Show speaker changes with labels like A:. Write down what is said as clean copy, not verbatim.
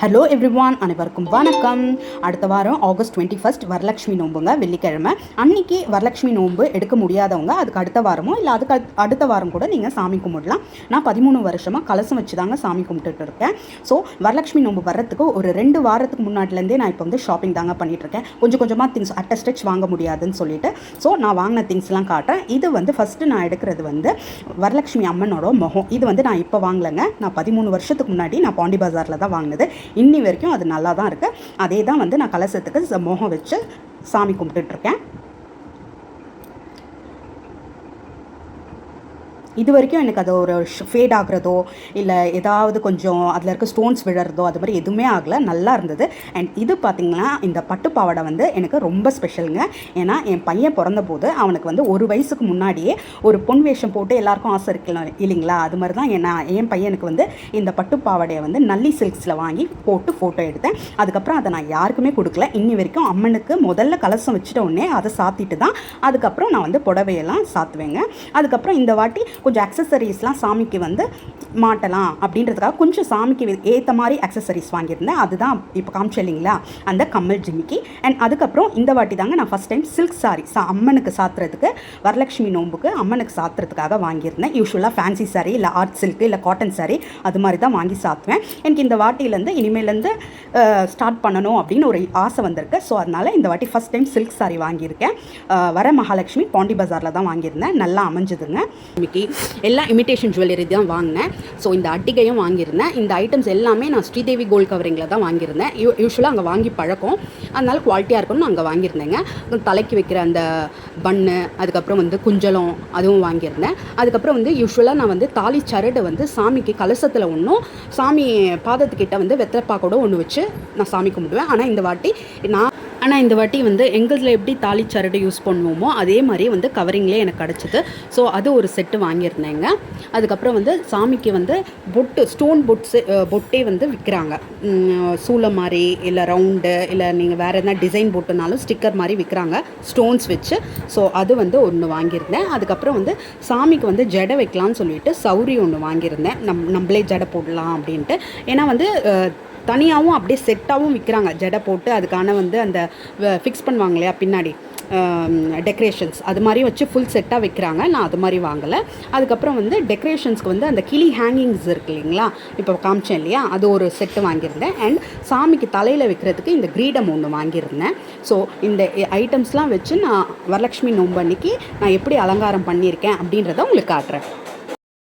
A: Hello everyone, அனைவருக்கும் வணக்கம். அடுத்த வாரம் ஆகஸ்ட் 21 வரலட்சுமி நோம்புங்க, வெள்ளிக்கிழமை. அன்றைக்கி வரலட்சுமி நோம்பு எடுக்க முடியாதவங்க அதுக்கு அடுத்த வாரமோ இல்லை அதுக்கு அடுத்த வாரம் கூட நீங்கள் சாமி கும்பிடலாம். நான் 13 வருஷமாக கலசம் வச்சு தாங்க சாமி கும்பிட்டுட்டு இருக்கேன். ஸோ வரலட்சுமி நோம்பு வர்றதுக்கு ஒரு 2 வாரத்துக்கு முன்னாடிலேருந்தே நான் இப்போ வந்து ஷாப்பிங் தாங்க பண்ணிகிட்ருக்கேன். கொஞ்சம் கொஞ்சமாக திங்ஸ் அட்ட ஸ்டிச் வாங்க முடியாதுன்னு சொல்லிட்டு ஸோ நான் வாங்கின திங்ஸ்லாம் காட்டுறேன். இது வந்து ஃபஸ்ட்டு நான் எடுக்கிறது வந்து வரலட்சுமி அம்மனோட முகம். இது வந்து நான் இப்போ வாங்கலைங்க, நான் 13 வருஷத்துக்கு முன்னாடி நான் பாண்டி பஜாரில் தான் வாங்கினது. இன்னி வரைக்கும் அது நல்லா தான் இருக்குது. அதே தான் வந்து நான் கலசத்துக்கு முகம் வச்சு சாமி கும்பிட்டுட்ருக்கேன். இது வரைக்கும் எனக்கு அது ஒரு ஃபேட் ஆகுறதோ இல்லை ஏதாவது கொஞ்சம் அதில் இருக்க ஸ்டோன்ஸ் விழறதோ அது மாதிரி எதுவுமே ஆகலை, நல்லா இருந்தது. அண்ட் இது பார்த்திங்கன்னா இந்த பட்டுப்பாவாடை வந்து எனக்கு ரொம்ப ஸ்பெஷலுங்க. ஏன்னா என் பையன் பிறந்த போது அவனுக்கு வந்து 1 வயசுக்கு முன்னாடியே ஒரு பொன் வேஷம் போட்டு எல்லாருக்கும் ஆசை இருக்கலாம் இல்லைங்களா, அது மாதிரி தான் என் பையனுக்கு வந்து இந்த பட்டுப்பாவாடையை வந்து நல்லி சில்க்ஸில் வாங்கி போட்டு ஃபோட்டோ எடுத்தேன். அதுக்கப்புறம் அதை நான் யாருக்குமே கொடுக்கல. இன்னி வரைக்கும் அம்மனுக்கு முதல்ல கலசம் வச்சுட்ட உடனே அதை சாத்திட்டு தான் அதுக்கப்புறம் நான் வந்து புடவையெல்லாம் சாத்துவேங்க. அதுக்கப்புறம் இந்த வாட்டி கொஞ்சம் அக்சசரிஸ்லாம் சாமிக்கு வந்து மாட்டலாம் அப்படின்றதுக்காக கொஞ்சம் சாமிக்கு ஏற்ற மாதிரி அக்சசரிஸ் வாங்கியிருந்தேன். அதுதான் இப்போ காமிச்சு இல்லைங்களா அந்த கம்மல் ஜிமிக்கி. அண்ட் அதுக்கப்புறம் இந்த வாட்டி தாங்க நான் ஃபஸ்ட் டைம் சில்க் சாரி அம்மனுக்கு சாத்துறதுக்கு, வரலட்சுமி நோம்புக்கு அம்மனுக்கு சாத்துறதுக்காக வாங்கியிருந்தேன். யூஸ்வலாக ஃபேன்சி சாரி இல்லை ஆர்ட் சில்க்கு இல்லை காட்டன் சாரி அது மாதிரி தான் வாங்கி சாத்துவேன். எனக்கு இந்த வாட்டிலேருந்து இனிமேலேருந்து ஸ்டார்ட் பண்ணணும் அப்படின்னு ஒரு ஆசை வந்திருக்கு. ஸோ அதனால் இந்த வாட்டி ஃபஸ்ட் டைம் சில்க் சாரி வாங்கியிருக்கேன். வர மகாலட்சுமி பாண்டி பஜாரில் தான் வாங்கியிருந்தேன், நல்லா அமைஞ்சதுங்க. இன்னைக்கு எல்லாம் இமிட்டேஷன் ஜுவல்லரி தான் வாங்கினேன். ஸோ இந்த அட்டிகையும் வாங்கியிருந்தேன். இந்த ஐட்டம்ஸ் எல்லாமே நான் ஸ்ரீதேவி கோல்ட் கவரிங்கில் தான் வாங்கியிருந்தேன். யூஸ்வலாக அங்கே வாங்கி பழக்கம், அதனால குவாலிட்டியாக இருக்கும்னு அங்கே வாங்கியிருந்தேங்க. தலைக்கு வைக்கிற அந்த பன்னு, அதுக்கப்புறம் வந்து குஞ்சலம் அதுவும் வாங்கியிருந்தேன். அதுக்கப்புறம் வந்து யூஸ்வலாக நான் வந்து தாலி சரடு வந்து சாமிக்கு கலசத்தில் ஒன்றும் சாமி பாதத்துக்கிட்ட வந்து வெத்தலைப்பாக்கோட ஒன்று வச்சு நான் சாமி கும்பிடுவேன். ஆனால் இந்த வாட்டி வந்து எங்களில் எப்படி தாலி சரடு யூஸ் பண்ணுவோமோ அதே மாதிரி வந்து கவரிங்லேயே எனக்கு கிடச்சிது. ஸோ அது ஒரு செட்டு வாங்கியிருந்தேங்க. அதுக்கப்புறம் வந்து சாமிக்கு வந்து ஸ்டோன் பொட்டே வந்து விற்கிறாங்க. சூளம் மாதிரி இல்லை ரவுண்டு இல்லை நீங்கள் வேறு எதனா டிசைன் போட்டுனாலும் ஸ்டிக்கர் மாதிரி விற்கிறாங்க ஸ்டோன்ஸ் வச்சு. ஸோ அது வந்து ஒன்று வாங்கியிருந்தேன். அதுக்கப்புறம் வந்து சாமிக்கு வந்து ஜடை வைக்கலான்னு சொல்லிட்டு சௌரி ஒன்று வாங்கியிருந்தேன். நம்மளே ஜடை போடலாம் அப்படின்ட்டு. ஏன்னா வந்து தனியாகவும் அப்படியே செட்டாகவும் விற்கிறாங்க ஜடை போட்டு. அதுக்கான வந்து அந்த ஃபிக்ஸ் பண்ணுவாங்க இல்லையா பின்னாடி டெக்கரேஷன்ஸ், அது மாதிரி வச்சு ஃபுல் செட்டாக வைக்கிறாங்க. நான் அது மாதிரி வாங்கலை. அதுக்கப்புறம் வந்து டெக்கரேஷன்ஸ்க்கு வந்து அந்த கிளி ஹேங்கிங்ஸ் இருக்குது இல்லைங்களா, இப்போ காமிச்சேன் இல்லையா, அது ஒரு செட்டு வாங்கியிருந்தேன். அண்ட் சாமிக்கு தலையில் வைக்கிறதுக்கு இந்த கிரீடம் ஒன்று வாங்கியிருந்தேன். ஸோ இந்த ஐட்டம்ஸ்லாம் வச்சு நான் வரலட்சுமி நோம்பு அன்னைக்கு நான் எப்படி அலங்காரம் பண்ணியிருக்கேன் அப்படின்றத உங்களுக்கு காட்டுறேன்.